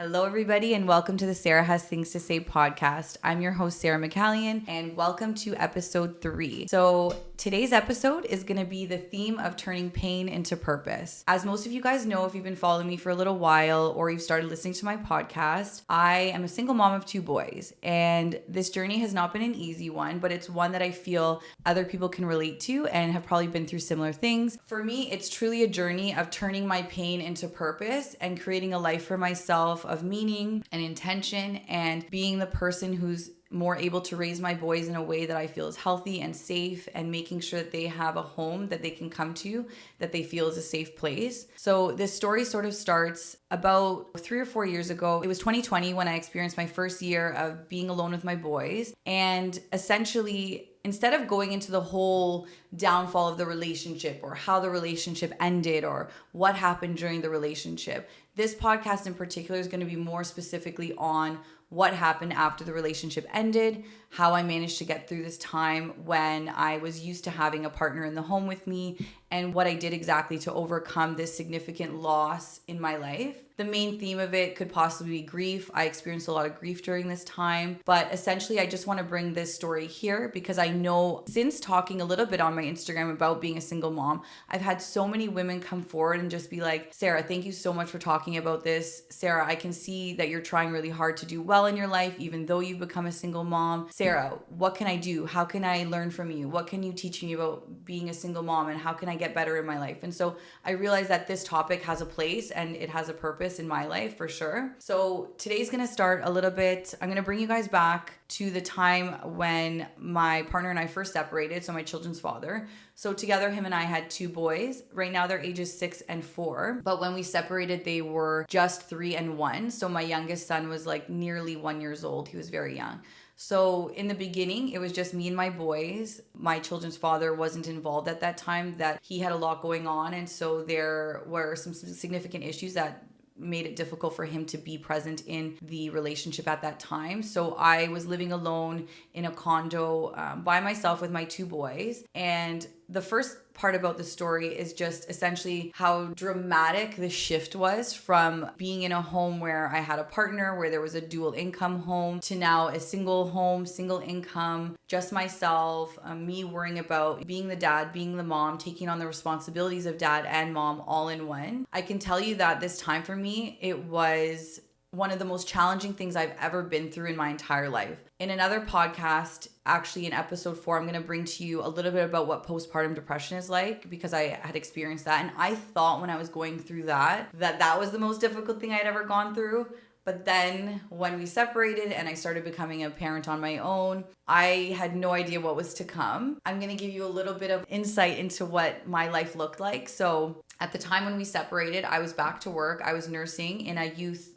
Hello, everybody, and welcome to the Sarah Has Things to Say podcast. I'm your host, Sarah McCallion, and welcome to episode 3. So today's episode is going to be the theme of turning pain into purpose. As most of you guys know, if you've been following me for a little while or you've started listening to my podcast, I am a single mom of 2 boys, and this journey has not been an easy one, but it's one that I feel other people can relate to and have probably been through similar things. For me, it's truly a journey of turning my pain into purpose and creating a life for myself of meaning and intention and being the person who's more able to raise my boys in a way that I feel is healthy and safe, and making sure that they have a home that they can come to that they feel is a safe place. So this story sort of starts about 3 or 4 years ago. It was 2020 when I experienced my first year of being alone with my boys. And essentially, instead of going into the whole downfall of the relationship or how the relationship ended or what happened during the relationship, this podcast in particular is going to be more specifically on what happened after the relationship ended, how I managed to get through this time when I was used to having a partner in the home with me, and what I did exactly to overcome this significant loss in my life. The main theme of it could possibly be grief. I experienced a lot of grief during this time, but essentially I just want to bring this story here because I know since talking a little bit on my Instagram about being a single mom, I've had so many women come forward and just be like, Sarah, thank you so much for talking about this. Sarah, I can see that you're trying really hard to do well in your life, even though you've become a single mom. Sarah, what can I do? How can I learn from you? What can you teach me about being a single mom, and how can I get better in my life? And so I realized that this topic has a place and it has a purpose in my life for sure. So today's going to start a little bit. I'm going to bring you guys back to the time when my partner and I first separated. So my children's father. So together, him and I had 2 boys. Right now, they're ages 6 and 4. But when we separated, they were just 3 and 1. So my youngest son was like nearly 1 year old. He was very young. So in the beginning, it was just me and my boys. My children's father wasn't involved at that time, that he had a lot going on. And so there were some significant issues that made it difficult for him to be present in the relationship at that time. So I was living alone in a condo by myself with my 2 boys. And the first part about the story is just essentially how dramatic the shift was from being in a home where I had a partner, where there was a dual income home, to now a single home, single income, just myself, me worrying about being the dad, being the mom, taking on the responsibilities of dad and mom all in one. I can tell you that this time for me, it was one of the most challenging things I've ever been through in my entire life. In another podcast, actually in episode 4, I'm going to bring to you a little bit about what postpartum depression is like, because I had experienced that. And I thought when I was going through that was the most difficult thing I'd ever gone through. But then when we separated and I started becoming a parent on my own, I had no idea what was to come. I'm going to give you a little bit of insight into what my life looked like. So at the time when we separated, I was back to work. I was nursing in a youth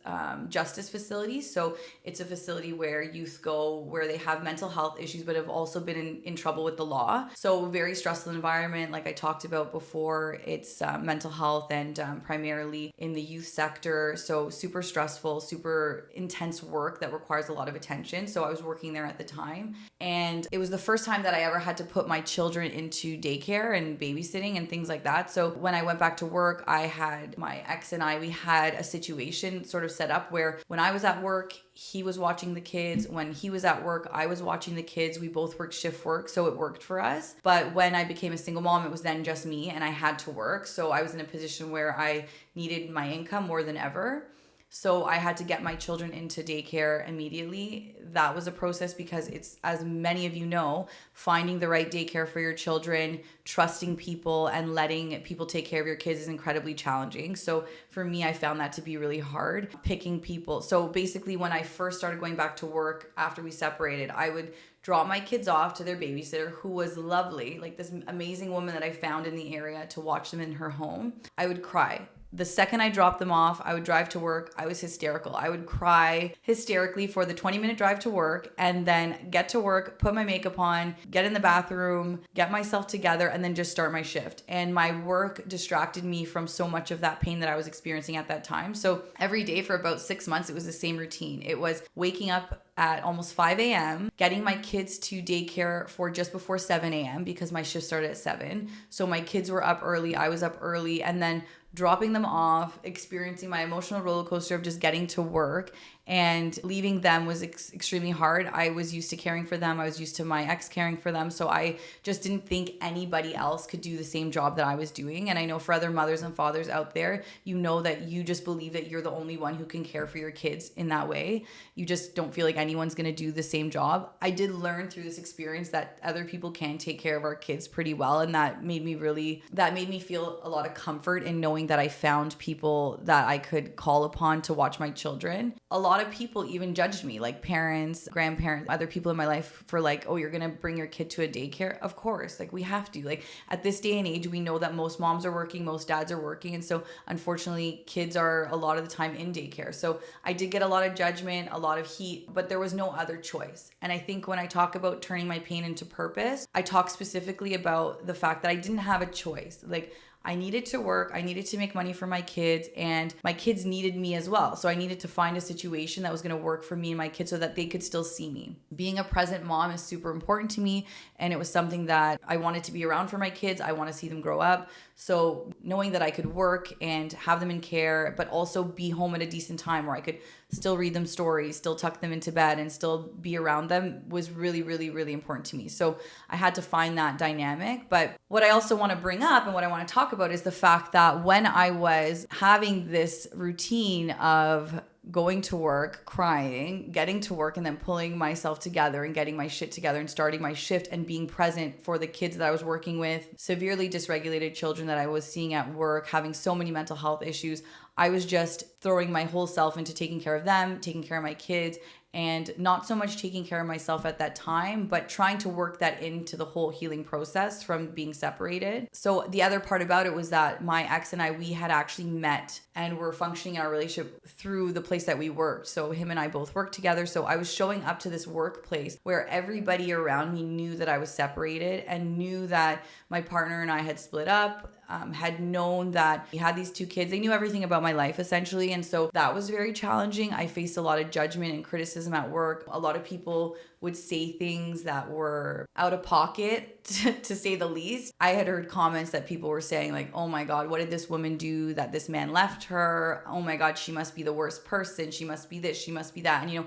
justice facility. So it's a facility where youth go where they have mental health issues, but have also been in trouble with the law. So very stressful environment. Like I talked about before, it's mental health and primarily in the youth sector. So super stressful, super intense work that requires a lot of attention. So I was working there at the time. And it was the first time that I ever had to put my children into daycare and babysitting and things like that. So when I went back to work, I had my ex and we had a situation sort of set up where when I was at work, he was watching the kids. When he was at work, I was watching the kids. We both worked shift work, so it worked for us. But when I became a single mom, it was then just me and I had to work. So I was in a position where I needed my income more than ever. So I had to get my children into daycare immediately. That was a process because it's, as many of you know, finding the right daycare for your children, trusting people, and letting people take care of your kids is incredibly challenging. So for me, I found that to be really hard, picking people. So basically, when I first started going back to work after we separated, I would drop my kids off to their babysitter, who was lovely, like this amazing woman that I found in the area to watch them in her home. I would cry. The second I dropped them off, I would drive to work. I was hysterical. I would cry hysterically for the 20-minute drive to work, and then get to work, put my makeup on, get in the bathroom, get myself together, and then just start my shift. And my work distracted me from so much of that pain that I was experiencing at that time. So every day for about 6 months, it was the same routine. It was waking up at almost 5 a.m., getting my kids to daycare for just before 7 a.m. because my shift started at 7. So my kids were up early, I was up early, and then dropping them off, experiencing my emotional roller coaster of just getting to work, and leaving them was extremely hard. I was used to caring for them. I was used to my ex caring for them. So I just didn't think anybody else could do the same job that I was doing. And I know for other mothers and fathers out there, you know that you just believe that you're the only one who can care for your kids in that way. You just don't feel like anyone's going to do the same job. I did learn through this experience that other people can take care of our kids pretty well. And that made me feel a lot of comfort in knowing that I found people that I could call upon to watch my children. A lot of people even judged me, like parents, grandparents, other people in my life for like, oh, you're going to bring your kid to a daycare? Of course, like we have to. Like at this day and age, we know that most moms are working, most dads are working. And so unfortunately, kids are a lot of the time in daycare. So I did get a lot of judgment, a lot of heat, but there was no other choice. And I think when I talk about turning my pain into purpose, I talk specifically about the fact that I didn't have a choice. Like I needed to work, I needed to make money for my kids, and my kids needed me as well. So I needed to find a situation that was going to work for me and my kids so that they could still see me. Being a present mom is super important to me, and it was something that I wanted to be around for my kids. I want to see them grow up. So knowing that I could work and have them in care, but also be home at a decent time where I could still read them stories, still tuck them into bed, and still be around them was really, really, really important to me. So I had to find that dynamic. But what I also want to bring up and what I want to talk about is the fact that when I was having this routine of going to work, crying, getting to work, and then pulling myself together and getting my shit together and starting my shift and being present for the kids that I was working with, severely dysregulated children that I was seeing at work, having so many mental health issues, I was just throwing my whole self into taking care of them, taking care of my kids, and not so much taking care of myself at that time, but trying to work that into the whole healing process from being separated. So the other part about it was that my ex and I, we had actually met and were functioning in our relationship through the place that we worked. So him and I both worked together. So I was showing up to this workplace where everybody around me knew that I was separated and knew that my partner and I had split up, had known that we had these two kids. They knew everything about my life essentially. And so that was very challenging. I faced a lot of judgment and criticism at work. A lot of people would say things that were out of pocket, to say the least. I had heard comments that people were saying like, oh my God, what did this woman do that this man left her? Oh my God, she must be the worst person. She must be this, she must be that. And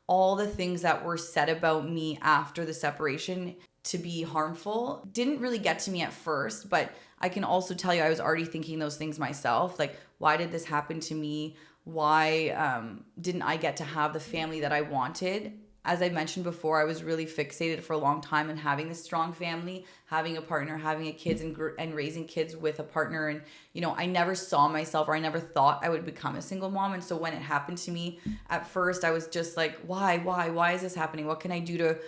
all the things that were said about me after the separation to be harmful didn't really get to me at first, but I can also tell you I was already thinking those things myself. Like, why did this happen to me? Why didn't I get to have the family that I wanted? As I mentioned before, I was really fixated for a long time in having this strong family, having a partner, having a kids, and raising kids with a partner. And, I never saw myself, or I never thought I would become a single mom. And so when it happened to me, at first I was just like, why is this happening? What can I do to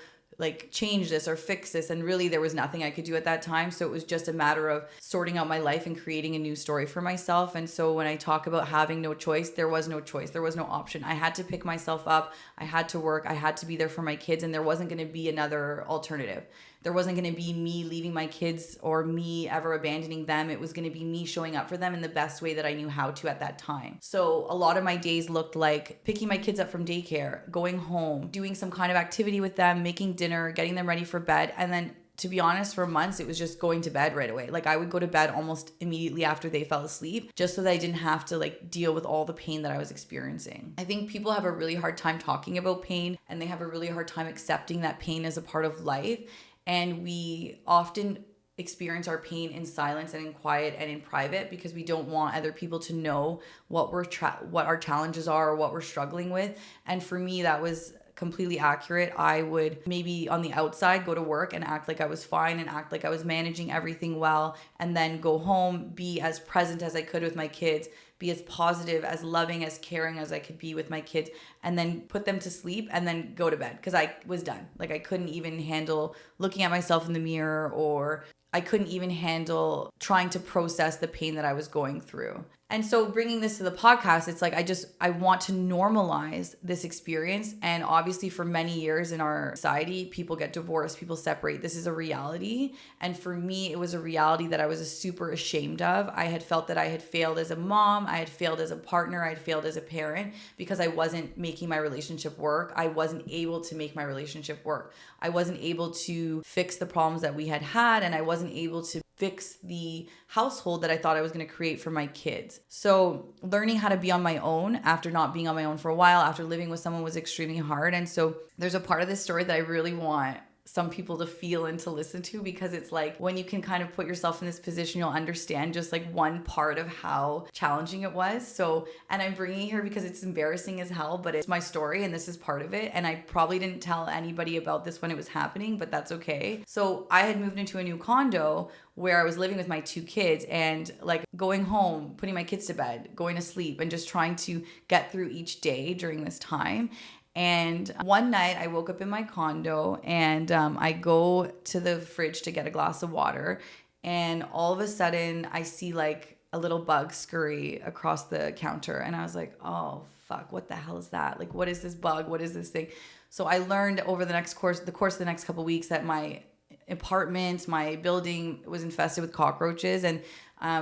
change this or fix this? And really there was nothing I could do at that time. So it was just a matter of sorting out my life and creating a new story for myself. And so when I talk about having no choice, there was no choice. There was no option. I had to pick myself up. I had to work. I had to be there for my kids, and there wasn't going to be another alternative. There wasn't going to be me leaving my kids or me ever abandoning them. It was going to be me showing up for them in the best way that I knew how to at that time. So a lot of my days looked like picking my kids up from daycare, going home, doing some kind of activity with them, making dinner, getting them ready for bed. And then, to be honest, for months, it was just going to bed right away. Like I would go to bed almost immediately after they fell asleep, just so that I didn't have to deal with all the pain that I was experiencing. I think people have a really hard time talking about pain, and they have a really hard time accepting that pain is a part of life. And we often experience our pain in silence and in quiet and in private because we don't want other people to know what our challenges are or what we're struggling with. And for me, that was completely accurate. I would maybe on the outside go to work and act like I was fine and act like I was managing everything well, and then go home, be as present as I could with my kids, be as positive, as loving, as caring as I could be with my kids, and then put them to sleep and then go to bed because I was done. I couldn't even handle looking at myself in the mirror, or I couldn't even handle trying to process the pain that I was going through. And so bringing this to the podcast, it's I want to normalize this experience. And obviously for many years in our society, people get divorced, people separate. This is a reality. And for me, it was a reality that I was super ashamed of. I had felt that I had failed as a mom. I had failed as a partner. I had failed as a parent because I wasn't making my relationship work. I wasn't able to make my relationship work. I wasn't able to fix the problems that we had, and I wasn't able to fix the household that I thought I was going to create for my kids. So learning how to be on my own after not being on my own for a while, after living with someone, was extremely hard. And so there's a part of this story that I really want some people to feel and to listen to, because it's like when you can kind of put yourself in this position, you'll understand just like one part of how challenging it was. So, and I'm bringing it here because it's embarrassing as hell, but it's my story and this is part of it. And I probably didn't tell anybody about this when it was happening, but that's okay. So I had moved into a new condo where I was living with my 2 kids, and like going home, putting my kids to bed, going to sleep, and just trying to get through each day during this time. And one night I woke up in my condo, and I go to the fridge to get a glass of water. And all of a sudden I see like a little bug scurry across the counter. And I was like, oh, fuck, what the hell is that? Like, what is this bug? What is this thing? So I learned over the course of the next couple of weeks that my apartment, my building was infested with cockroaches. And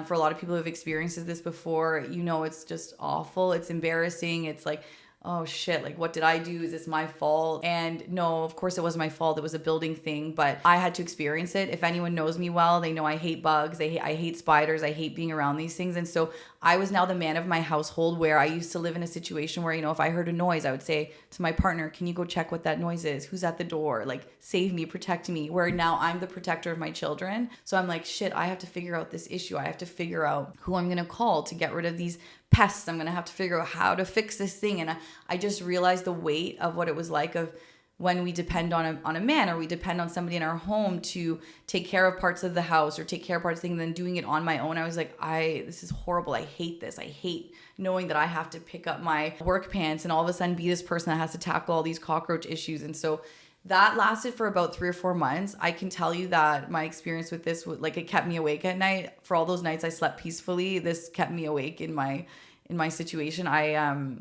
for a lot of people who have experienced this before, you know, it's just awful. It's embarrassing. It's like, oh shit, like what did I do? Is this my fault? And no, of course it wasn't my fault. It was a building thing, but I had to experience it. If anyone knows me well, they know I hate bugs. I hate spiders. I hate being around these things. And so I was now the man of my household, where I used to live in a situation where, you know, if I heard a noise, I would say to my partner, can you go check what that noise is? Who's at the door? Like, save me, protect me. Where now I'm the protector of my children. So I'm like, shit, I have to figure out this issue. I have to figure out who I'm going to call to get rid of these pests. I'm going to have to figure out how to fix this thing. And I just realized the weight of what it was like of when we depend on a man, or we depend on somebody in our home to take care of parts of the house or take care of parts of things, and then doing it on my own. I was like, this is horrible. I hate this. I hate knowing that I have to pick up my work pants and all of a sudden be this person that has to tackle all these cockroach issues. And so that lasted for about 3 or 4 months. I can tell you that my experience with this, like, it kept me awake at night. For all those nights I slept peacefully, this kept me awake in my situation. I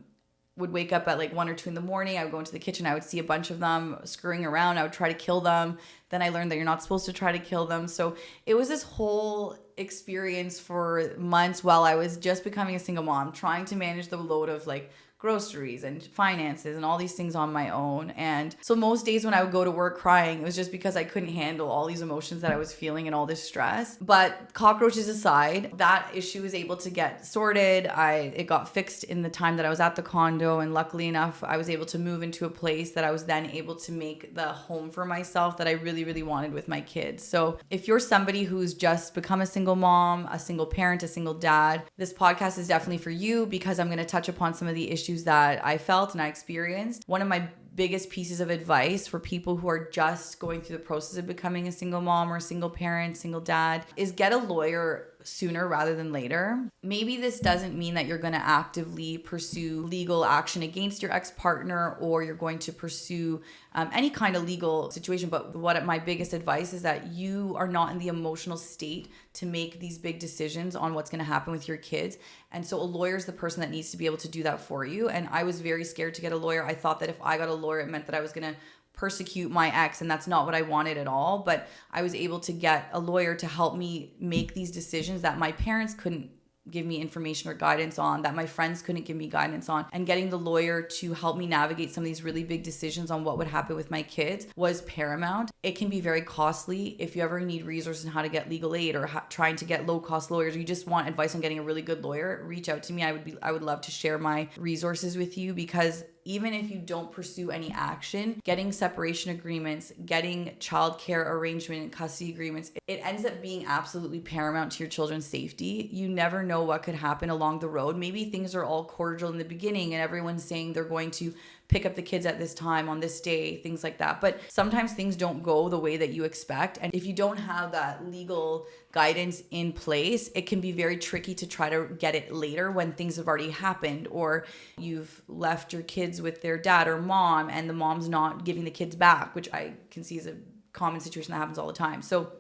would wake up at like 1 or 2 in the morning. I would go into the kitchen. I would see a bunch of them scurrying around. I would try to kill them. Then I learned that you're not supposed to try to kill them. So it was this whole experience for months while I was just becoming a single mom, trying to manage the load of like groceries and finances and all these things on my own. And so most days when I would go to work crying, it was just because I couldn't handle all these emotions that I was feeling and all this stress. But cockroaches aside, that issue was able to get sorted. It got fixed in the time that I was at the condo, and luckily enough, I was able to move into a place that I was then able to make the home for myself that I really, really wanted with my kids. So if you're somebody who's just become a single mom, a single parent, a single dad, this podcast is definitely for you, because I'm going to touch upon some of the issues that I felt and I experienced. One of my biggest pieces of advice for people who are just going through the process of becoming a single mom or a single parent, single dad, is get a lawyer sooner rather than later. Maybe this doesn't mean that you're going to actively pursue legal action against your ex-partner, or you're going to pursue any kind of legal situation. But my biggest advice is that you are not in the emotional state to make these big decisions on what's going to happen with your kids. And so a lawyer is the person that needs to be able to do that for you. And I was very scared to get a lawyer. I thought that if I got a lawyer, it meant that I was going to persecute my ex, and that's not what I wanted at all. But I was able to get a lawyer to help me make these decisions that my parents couldn't give me information or guidance on, that my friends couldn't give me guidance on. And getting the lawyer to help me navigate some of these really big decisions on what would happen with my kids was paramount. It can be very costly. If you ever need resources on how to get legal aid, or trying to get low cost lawyers, or you just want advice on getting a really good lawyer, reach out to me. I would love to share my resources with you, because even if you don't pursue any action, getting separation agreements, getting childcare arrangement and custody agreements, it ends up being absolutely paramount to your children's safety. You never know what could happen along the road. Maybe things are all cordial in the beginning and everyone's saying they're going to pick up the kids at this time on this day, things like that. But sometimes things don't go the way that you expect. And if you don't have that legal guidance in place, it can be very tricky to try to get it later when things have already happened, or you've left your kids with their dad or mom and the mom's not giving the kids back, which I can see is a common situation that happens all the time. So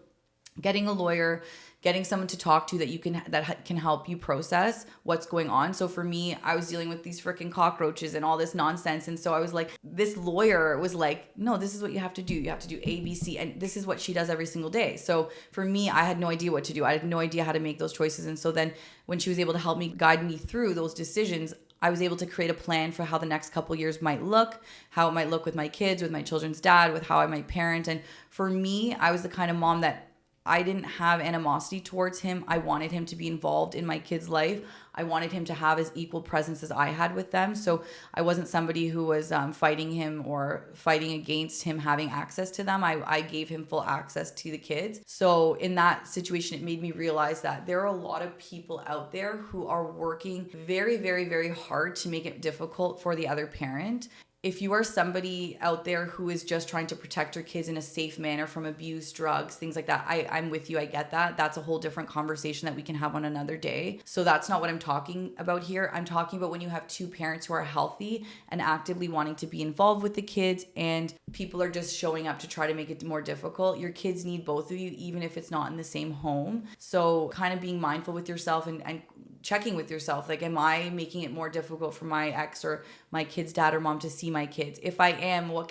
getting a lawyer, getting someone to talk to that can help you process what's going on. So for me, I was dealing with these freaking cockroaches and all this nonsense. And so I was like, this lawyer was like, no, this is what you have to do. You have to do A, B, C. And this is what she does every single day. So for me, I had no idea what to do. I had no idea how to make those choices. And so then when she was able to help me, guide me through those decisions, I was able to create a plan for how the next couple years might look, how it might look with my kids, with my children's dad, with how I might parent. And for me, I was the kind of mom that I didn't have animosity towards him. I wanted him to be involved in my kids' life. I wanted him to have as equal presence as I had with them. So I wasn't somebody who was fighting him or fighting against him having access to them. I gave him full access to the kids. So in that situation, it made me realize that there are a lot of people out there who are working very, very, very hard to make it difficult for the other parent. If you are somebody out there who is just trying to protect your kids in a safe manner from abuse, drugs, things like that, I'm with you. I get that. That's a whole different conversation that we can have on another day. So that's not what I'm talking about here. I'm talking about when you have two parents who are healthy and actively wanting to be involved with the kids, and people are just showing up to try to make it more difficult. Your kids need both of you, even if it's not in the same home. So kind of being mindful with yourself and checking with yourself, like, am I making it more difficult for my ex or my kid's dad or mom to see my kids? If I am, what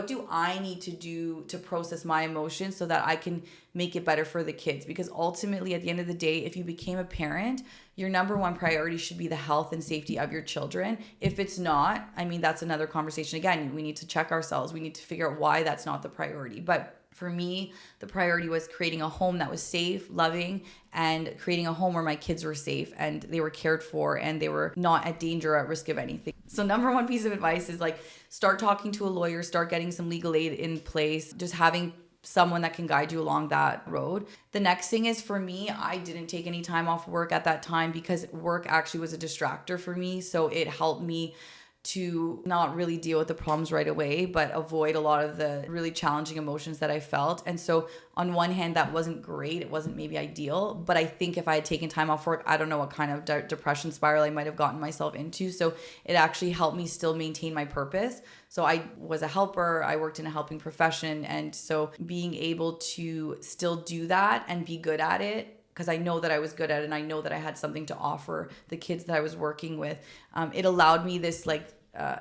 do I need to do to process my emotions so that I can make it better for the kids? Because ultimately, at the end of the day, if you became a parent, your number one priority should be the health and safety of your children. If it's not, I mean, that's another conversation. Again, we need to check ourselves. We need to figure out why that's not the priority. But for me, the priority was creating a home that was safe, loving, and creating a home where my kids were safe and they were cared for and they were not at danger or at risk of anything. So number one piece of advice is like, start talking to a lawyer, start getting some legal aid in place, just having someone that can guide you along that road. The next thing is, for me, I didn't take any time off work at that time because work actually was a distractor for me. So it helped me to not really deal with the problems right away, but avoid a lot of the really challenging emotions that I felt. And so on one hand, that wasn't great. It wasn't maybe ideal, but I think if I had taken time off work, I don't know what kind of depression spiral I might have gotten myself into. So it actually helped me still maintain my purpose. So I was a helper. I worked in a helping profession. And so being able to still do that and be good at it, because I know that I was good at it and I know that I had something to offer the kids that I was working with. It allowed me this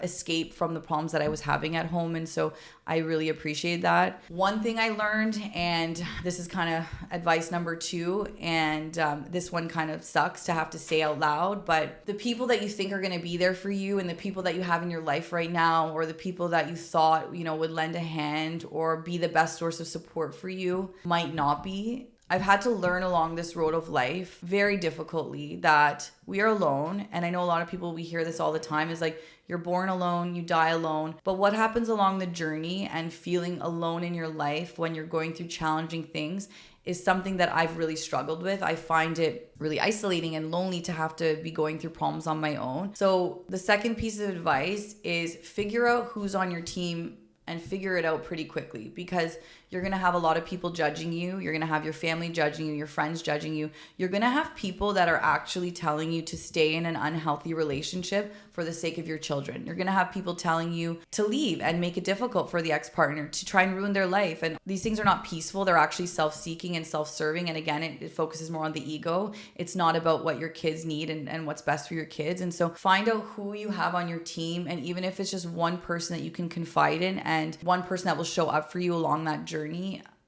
escape from the problems that I was having at home. And so I really appreciate that. One thing I learned, and this is kind of advice number 2, and this one kind of sucks to have to say out loud, but the people that you think are going to be there for you and the people that you have in your life right now, or the people that you thought, would lend a hand or be the best source of support for you, might not be. I've had to learn along this road of life very difficultly that we are alone. And I know a lot of people, we hear this all the time, is like, you're born alone, you die alone. But what happens along the journey and feeling alone in your life when you're going through challenging things is something that I've really struggled with. I find it really isolating and lonely to have to be going through problems on my own. So the second piece of advice is figure out who's on your team and figure it out pretty quickly, because you're going to have a lot of people judging you. You're going to have your family judging you, your friends judging you. You're going to have people that are actually telling you to stay in an unhealthy relationship for the sake of your children. You're going to have people telling you to leave and make it difficult for the ex-partner, to try and ruin their life. And these things are not peaceful. They're actually self-seeking and self-serving. And again, it focuses more on the ego. It's not about what your kids need and what's best for your kids. And so find out who you have on your team. And even if it's just one person that you can confide in and one person that will show up for you along that journey,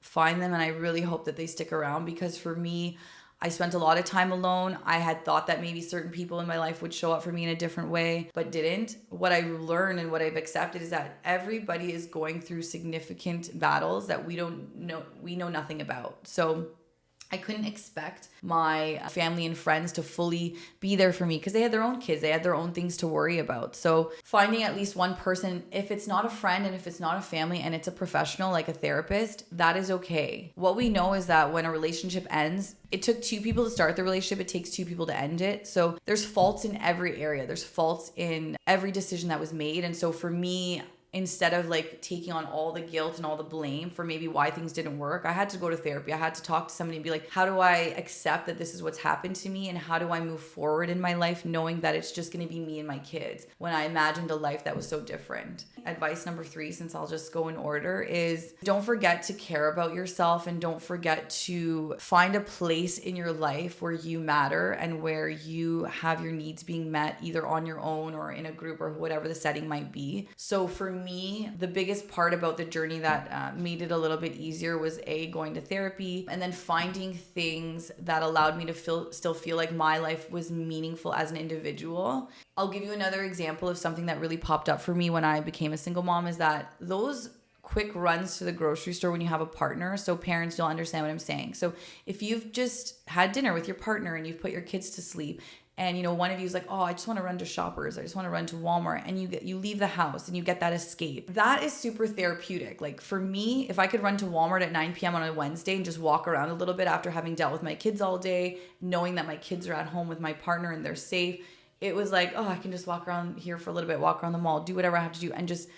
find them. And I really hope that they stick around, because for me, I spent a lot of time alone. I had thought that maybe certain people in my life would show up for me in a different way, but didn't. What I learned and what I've accepted is that everybody is going through significant battles that we know nothing about. So I couldn't expect my family and friends to fully be there for me because they had their own kids. They had their own things to worry about. So finding at least one person, if it's not a friend and if it's not a family and it's a professional like a therapist, that is okay. What we know is that when a relationship ends, it took 2 people to start the relationship. It takes 2 people to end it. So there's faults in every area. There's faults in every decision that was made. And so for me, instead of taking on all the guilt and all the blame for maybe why things didn't work, I had to go to therapy. I had to talk to somebody and be like, how do I accept that this is what's happened to me? And how do I move forward in my life knowing that it's just going to be me and my kids when I imagined a life that was so different? Advice number 3, since I'll just go in order, is don't forget to care about yourself and don't forget to find a place in your life where you matter and where you have your needs being met, either on your own or in a group or whatever the setting might be. So for me, the biggest part about the journey that made it a little bit easier was going to therapy and then finding things that allowed me to still feel like my life was meaningful as an individual. I'll give you another example of something that really popped up for me when I became a single mom, is that those quick runs to the grocery store when you have a partner. So parents, you'll understand what I'm saying. So if you've just had dinner with your partner and you've put your kids to sleep, and one of you is like, oh, I just want to run to Shoppers, I just want to run to Walmart, and you leave the house and you get that escape. That is super therapeutic. Like for me, if I could run to Walmart at 9 p.m. on a Wednesday and just walk around a little bit after having dealt with my kids all day, knowing that my kids are at home with my partner and they're safe, it was like, oh, I can just walk around here for a little bit, walk around the mall, do whatever I have to do, and just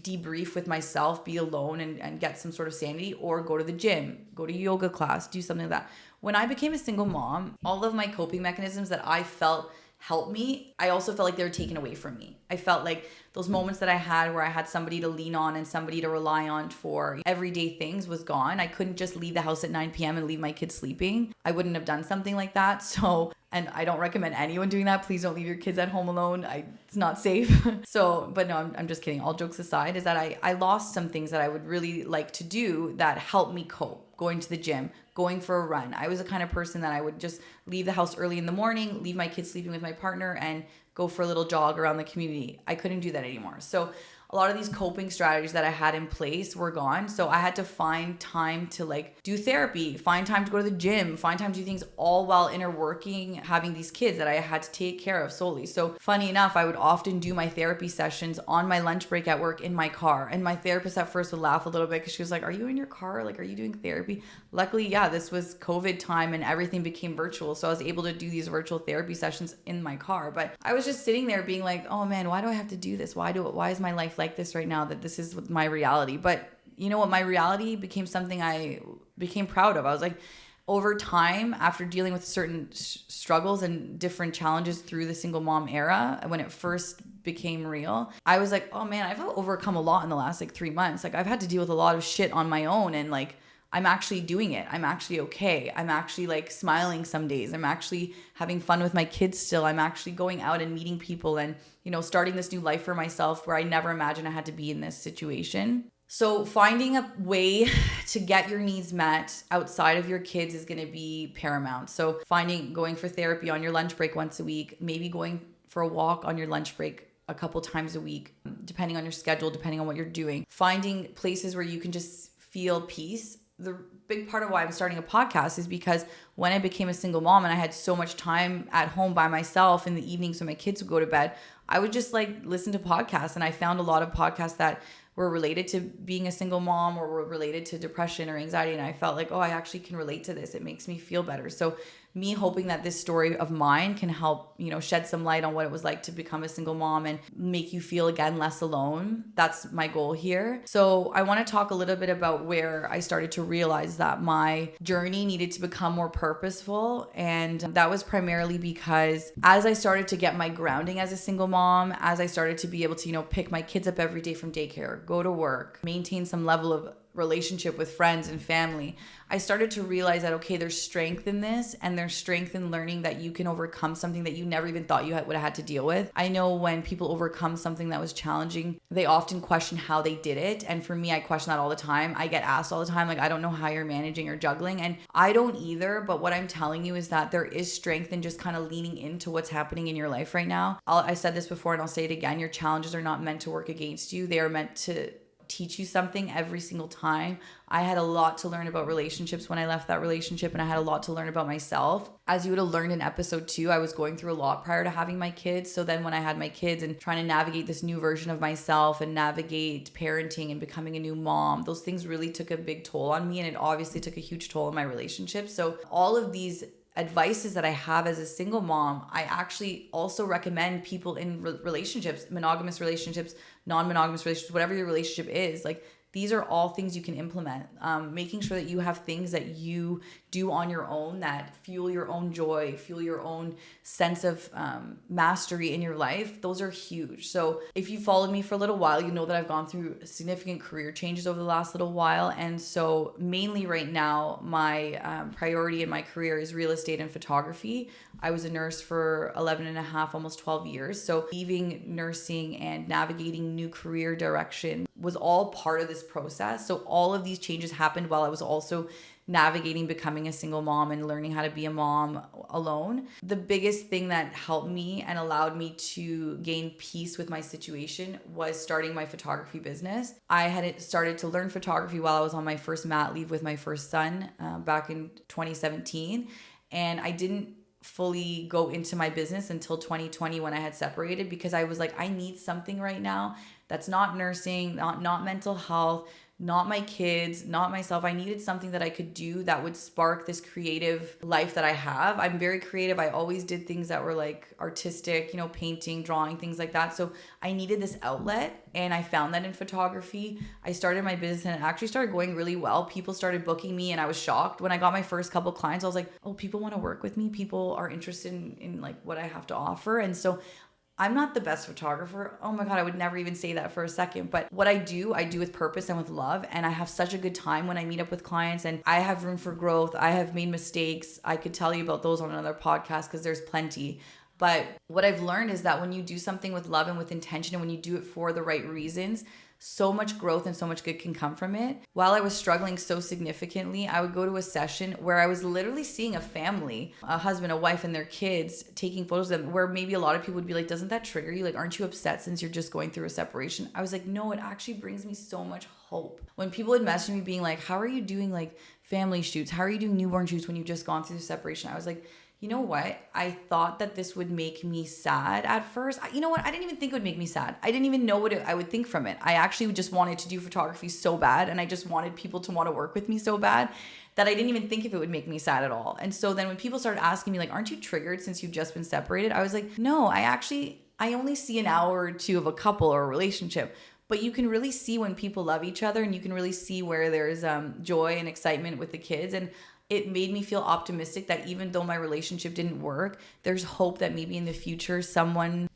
debrief with myself, be alone and get some sort of sanity, or go to the gym, go to yoga class, do something like that. When I became a single mom, all of my coping mechanisms that I felt helped me, I also felt like they were taken away from me. I felt like those moments that I had where I had somebody to lean on and somebody to rely on for everyday things was gone. I couldn't just leave the house at 9 p.m. and leave my kids sleeping. I wouldn't have done something like that. So, and I don't recommend anyone doing that. Please don't leave your kids at home alone. It's not safe. But no, I'm just kidding. All jokes aside, is that I lost some things that I would really like to do that helped me cope. Going to the gym, going for a run. I was the kind of person that I would just leave the house early in the morning, leave my kids sleeping with my partner, and go for a little jog around the community. I couldn't do that anymore. So a lot of these coping strategies that I had in place were gone. So I had to find time to do therapy, find time to go to the gym, find time to do things, all while inner working, having these kids that I had to take care of solely. So funny enough, I would often do my therapy sessions on my lunch break at work in my car. And my therapist at first would laugh a little bit because she was like, are you in your car? Are you doing therapy? Luckily, yeah, this was COVID time and everything became virtual. So I was able to do these virtual therapy sessions in my car. But I was just sitting there being like, oh man, why do I have to do this? Why is my life like this right now, that this is my reality? But you know what? My reality became something I became proud of. I was like, over time, after dealing with certain struggles and different challenges through the single mom era, when it first became real, I was like, oh man, I've overcome a lot in the last 3 months. I've had to deal with a lot of shit on my own, and I'm actually doing it. I'm actually okay. I'm actually smiling some days. I'm actually having fun with my kids still. I'm actually going out and meeting people and, starting this new life for myself where I never imagined I had to be in this situation. So finding a way to get your needs met outside of your kids is going to be paramount. So going for therapy on your lunch break once a week, maybe going for a walk on your lunch break a couple times a week, depending on your schedule, depending on what you're doing. Finding places where you can just feel peace. The big part of why I'm starting a podcast is because when I became a single mom and I had so much time at home by myself in the evenings when my kids would go to bed, I would just listen to podcasts. And I found a lot of podcasts that were related to being a single mom or were related to depression or anxiety. And I felt like, oh, I actually can relate to this. It makes me feel better. So me hoping that this story of mine can help, shed some light on what it was like to become a single mom and make you feel again less alone. That's my goal here. So I want to talk a little bit about where I started to realize that my journey needed to become more purposeful. And that was primarily because as I started to get my grounding as a single mom, as I started to be able to, pick my kids up every day from daycare, go to work, maintain some level of relationship with friends and family, I started to realize that, okay, there's strength in this, and there's strength in learning that you can overcome something that you never even thought you would have had to deal with. I know when people overcome something that was challenging, they often question how they did it. And for me, I question that all the time. I get asked all the time, I don't know how you're managing or juggling. And I don't either. But what I'm telling you is that there is strength in just kind of leaning into what's happening in your life right now. I said this before and I'll say it again. Your challenges are not meant to work against you. They are meant to teach you something every single time. I had a lot to learn about relationships when I left that relationship, and I had a lot to learn about myself. As you would have learned in episode 2, I was going through a lot prior to having my kids. So then when I had my kids and trying to navigate this new version of myself and navigate parenting and becoming a new mom, those things really took a big toll on me, and it obviously took a huge toll on my relationship. So all of these advices that I have as a single mom, I actually also recommend people in relationships, monogamous relationships, non-monogamous relationships, whatever your relationship is. These are all things you can implement. Making sure that you have things that you do on your own that fuel your own joy, fuel your own sense of mastery in your life. Those are huge. So if you followed me for a little while, you know that I've gone through significant career changes over the last little while. And so mainly right now, my priority in my career is real estate and photography. I was a nurse for 11 and a half, almost 12 years. So leaving nursing and navigating new career direction was all part of this process. So all of these changes happened while I was also navigating becoming a single mom and learning how to be a mom alone. The biggest thing that helped me and allowed me to gain peace with my situation was starting my photography business. I had started to learn photography while I was on my first mat leave with my first son back in 2017. And I didn't fully go into my business until 2020 when I had separated, because I was like, I need something right now that's not nursing, not mental health, not my kids, not myself. I needed something that I could do that would spark this creative life that I have. I'm very creative. I always did things that were like artistic, painting, drawing, things like that. So I needed this outlet, and I found that in photography. I started my business and it actually started going really well. People started booking me, and I was shocked. When I got my first couple clients, I was like, oh, people want to work with me. People are interested in like what I have to offer. And so I'm not the best photographer. Oh my God, I would never even say that for a second. But what I do with purpose and with love. And I have such a good time when I meet up with clients, and I have room for growth. I have made mistakes. I could tell you about those on another podcast because there's plenty. But what I've learned is that when you do something with love and with intention, and when you do it for the right reasons, so much growth and so much good can come from it. While I was struggling so significantly, I would go to a session where I was literally seeing a family, a husband, a wife, and their kids, taking photos of them, where maybe a lot of people would be like, doesn't that trigger you? Like, aren't you upset since you're just going through a separation? I was like, no, it actually brings me so much hope. When people would message me being like, how are you doing like family shoots? How are you doing newborn shoots when you've just gone through the separation? I was like, you know what? I thought that this would make me sad at first. You know what? I didn't even think it would make me sad. I didn't even know what I would think from it. I actually just wanted to do photography so bad, and I just wanted people to want to work with me so bad that I didn't even think if it would make me sad at all. And so then when people started asking me like, aren't you triggered since you've just been separated? I was like, no, I only see an hour or two of a couple or a relationship. But you can really see when people love each other, and you can really see where there's joy and excitement with the kids. And it made me feel optimistic that even though my relationship didn't work, there's hope that maybe in the future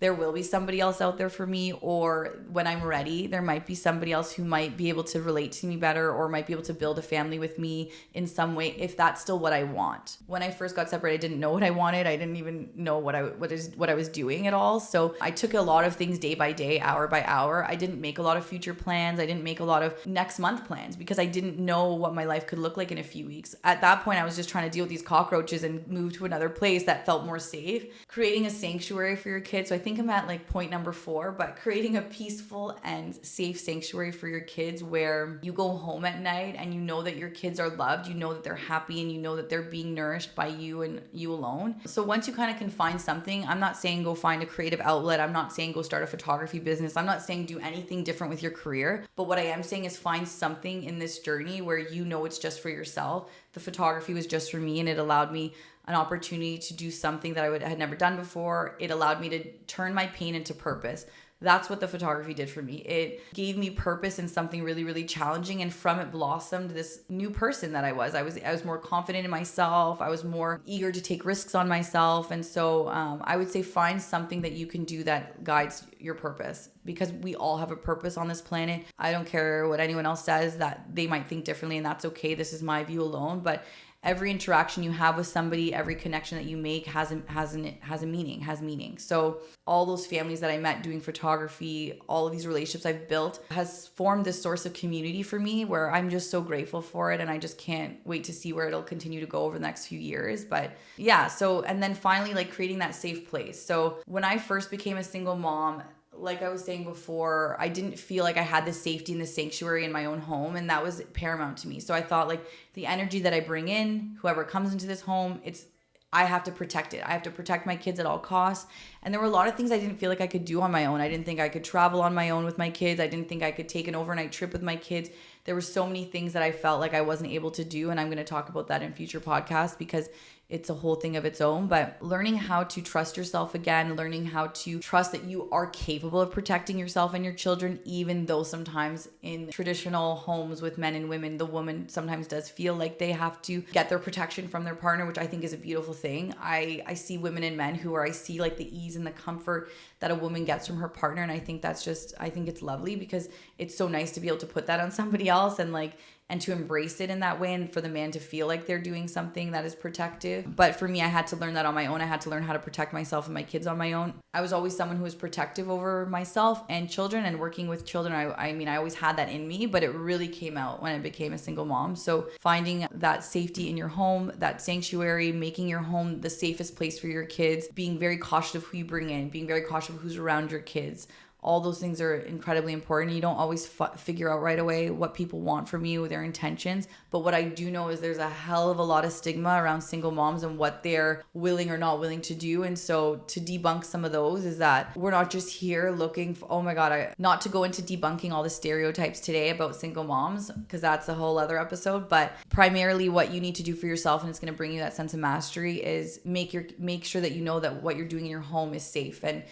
there will be somebody else out there for me, or when I'm ready, there might be somebody else who might be able to relate to me better, or might be able to build a family with me in some way, if that's still what I want. When I first got separated, I didn't know what I wanted. I didn't even know what I was doing at all. So I took a lot of things day by day, hour by hour. I didn't make a lot of future plans. I didn't make a lot of next month plans because I didn't know what my life could look like in a few weeks. At that point, I was just trying to deal with these cockroaches and move to another place that felt more safe. Creating a sanctuary for your kids. So I think I'm at like point number 4, but creating a peaceful and safe sanctuary for your kids where you go home at night and you know that your kids are loved, you know that they're happy, and you know that they're being nourished by you and you alone. So once you kind of can find something, I'm not saying go find a creative outlet. I'm not saying go start a photography business. I'm not saying do anything different with your career. But what I am saying is find something in this journey where you know it's just for yourself. The photography was just for me, and it allowed me an opportunity to do something that I had never done before. It allowed me to turn my pain into purpose. That's what the photography did for me. It gave me purpose in something really, really challenging, and from it blossomed this new person that I was. I was more confident in myself. I was more eager to take risks on myself. And so I would say find something that you can do that guides your purpose, because we all have a purpose on this planet. I don't care what anyone else says, that they might think differently, and that's okay. This is my view alone. But every interaction you have with somebody, every connection that you make has meaning. So all those families that I met doing photography, all of these relationships I've built has formed this source of community for me where I'm just so grateful for it. And I just can't wait to see where it'll continue to go over the next few years. But yeah, and then finally like creating that safe place. So when I first became a single mom, like I was saying before, I didn't feel like I had the safety and the sanctuary in my own home, and that was paramount to me. So I thought like the energy that I bring in, whoever comes into this home, I have to protect it. I have to protect my kids at all costs. And there were a lot of things I didn't feel like I could do on my own. I didn't think I could travel on my own with my kids. I didn't think I could take an overnight trip with my kids. There were so many things that I felt like I wasn't able to do. And I'm going to talk about that in future podcasts because it's a whole thing of its own. But learning how to trust yourself again, learning how to trust that you are capable of protecting yourself and your children, even though sometimes in traditional homes with men and women, the woman sometimes does feel like they have to get their protection from their partner, which I think is a beautiful thing. I see women and men I see like the ease and the comfort that a woman gets from her partner. And I think I think it's lovely because it's so nice to be able to put that on somebody else and to embrace it in that way, and for the man to feel like they're doing something that is protective. But for me, I had to learn that on my own. I had to learn how to protect myself and my kids on my own. I was always someone who was protective over myself and children, and working with children. I mean, I always had that in me, but it really came out when I became a single mom. So finding that safety in your home, that sanctuary, making your home the safest place for your kids, being very cautious of who you bring in, being very cautious of who's around your kids. All those things are incredibly important. You don't always figure out right away what people want from you, their intentions. But what I do know is there's a hell of a lot of stigma around single moms and what they're willing or not willing to do. And so to debunk some of those is that we're not just here looking for, oh my God, not to go into debunking all the stereotypes today about single moms, because that's a whole other episode. But primarily what you need to do for yourself, and it's going to bring you that sense of mastery, is make sure that you know that what you're doing in your home is safe, and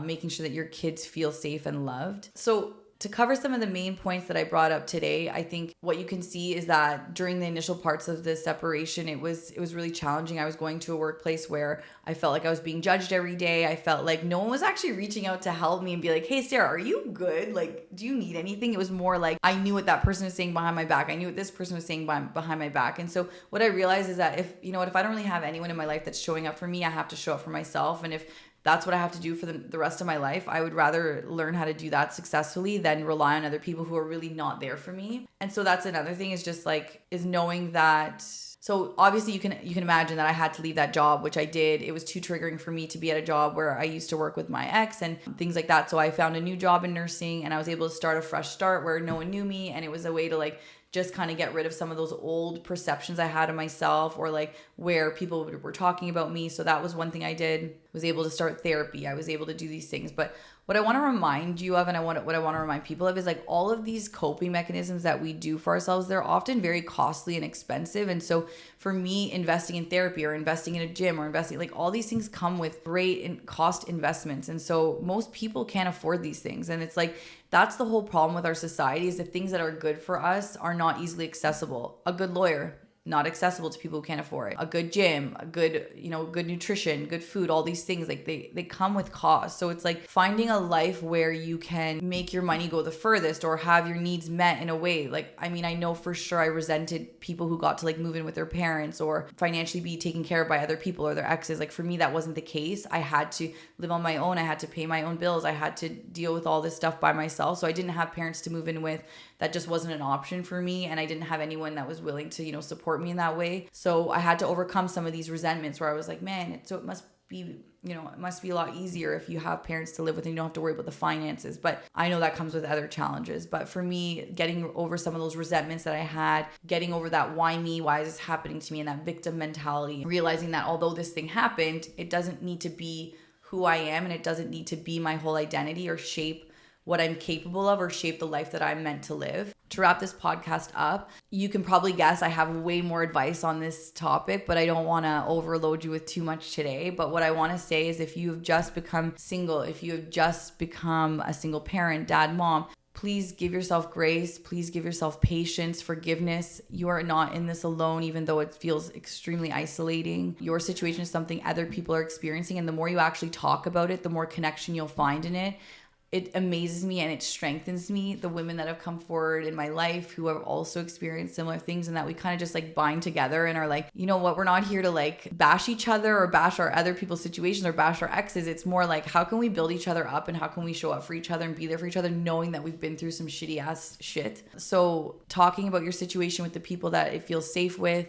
making sure that your kids feel safe and loved. So to cover some of the main points that I brought up today, I think what you can see is that during the initial parts of this separation, it was really challenging. I was going to a workplace where I felt like I was being judged every day. I felt like no one was actually reaching out to help me and be like, hey, Sarah, are you good? Like, do you need anything? It was more like I knew what that person was saying behind my back. I knew what this person was saying behind my back. And so what I realized is that if I don't really have anyone in my life that's showing up for me, I have to show up for myself. And if that's what I have to do for the rest of my life, I would rather learn how to do that successfully than rely on other people who are really not there for me. And so that's another thing, is just like, is knowing that. So obviously you can imagine that I had to leave that job, which I did. It was too triggering for me to be at a job where I used to work with my ex and things like that. So I found a new job in nursing, and I was able to start a fresh start where no one knew me. And it was a way to like just kind of get rid of some of those old perceptions I had of myself, or like where people were talking about me. So that was one thing I did. Was able to start therapy. I was able to do these things. But what I want to remind you of, and what I want to remind people of, is like all of these coping mechanisms that we do for ourselves, they're often very costly and expensive. And so for me, investing in therapy or investing in a gym or investing, like all these things come with great cost investments. And so most people can't afford these things. And it's like, that's the whole problem with our society, is the things that are good for us are not easily accessible. A good lawyer, not accessible to people who can't afford it. A good gym, a good, good nutrition, good food, all these things, like they come with cost. So it's like finding a life where you can make your money go the furthest or have your needs met in a way. Like, I mean, I know for sure I resented people who got to like move in with their parents or financially be taken care of by other people or their exes. Like for me, that wasn't the case. I had to live on my own. I had to pay my own bills. I had to deal with all this stuff by myself. So I didn't have parents to move in with. That just wasn't an option for me. And I didn't have anyone that was willing to, support me in that way. So I had to overcome some of these resentments where I was like, man, it must be, it must be a lot easier if you have parents to live with and you don't have to worry about the finances. But I know that comes with other challenges. But for me, getting over some of those resentments that I had, getting over that why me, why is this happening to me, and that victim mentality, realizing that although this thing happened, it doesn't need to be who I am, and it doesn't need to be my whole identity or shape what I'm capable of or shape the life that I'm meant to live. To wrap this podcast up, you can probably guess I have way more advice on this topic, but I don't want to overload you with too much today. But what I want to say is, if you've just become single, if you have just become a single parent, dad, mom, please give yourself grace. Please give yourself patience, forgiveness. You are not in this alone, even though it feels extremely isolating. Your situation is something other people are experiencing, and the more you actually talk about it, the more connection you'll find in it. It amazes me and it strengthens me, the women that have come forward in my life who have also experienced similar things, and that we kind of just like bind together and are like, you know what, we're not here to like bash each other or bash our other people's situations or bash our exes. It's more like, how can we build each other up and how can we show up for each other and be there for each other, knowing that we've been through some shitty ass shit. So talking about your situation with the people that it feels safe with,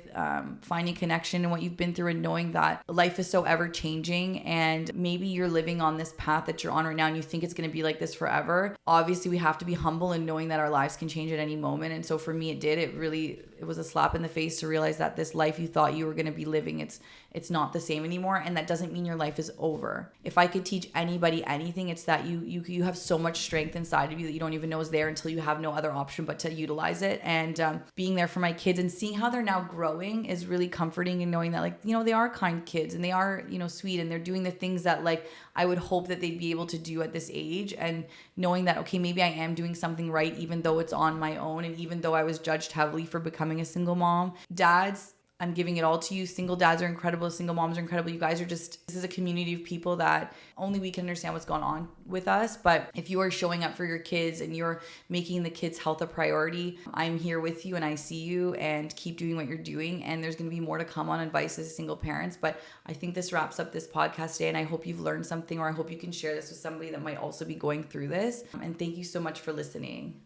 finding connection in what you've been through, and knowing that life is so ever changing, and maybe you're living on this path that you're on right now and you think it's going to be like this forever. Obviously, we have to be humble in knowing that our lives can change at any moment. And so for me, it did. It was a slap in the face to realize that this life you thought you were going to be living, it's not the same anymore. And that doesn't mean your life is over. If I could teach anybody anything, it's that you have so much strength inside of you that you don't even know is there until you have no other option but to utilize it. And being there for my kids and seeing how they're now growing is really comforting, and knowing that like, they are kind kids and they are, sweet, and they're doing the things that like I would hope that they'd be able to do at this age, and knowing that, okay, maybe I am doing something right, even though it's on my own, and even though I was judged heavily for becoming a single mom. Dads, I'm giving it all to you. Single dads are incredible. Single moms are incredible. You guys are just, this is a community of people that only we can understand what's going on with us. But if you are showing up for your kids and you're making the kids' health a priority, I'm here with you and I see you, and keep doing what you're doing. And there's going to be more to come on advice as single parents. But I think this wraps up this podcast today, and I hope you've learned something, or I hope you can share this with somebody that might also be going through this. And thank you so much for listening.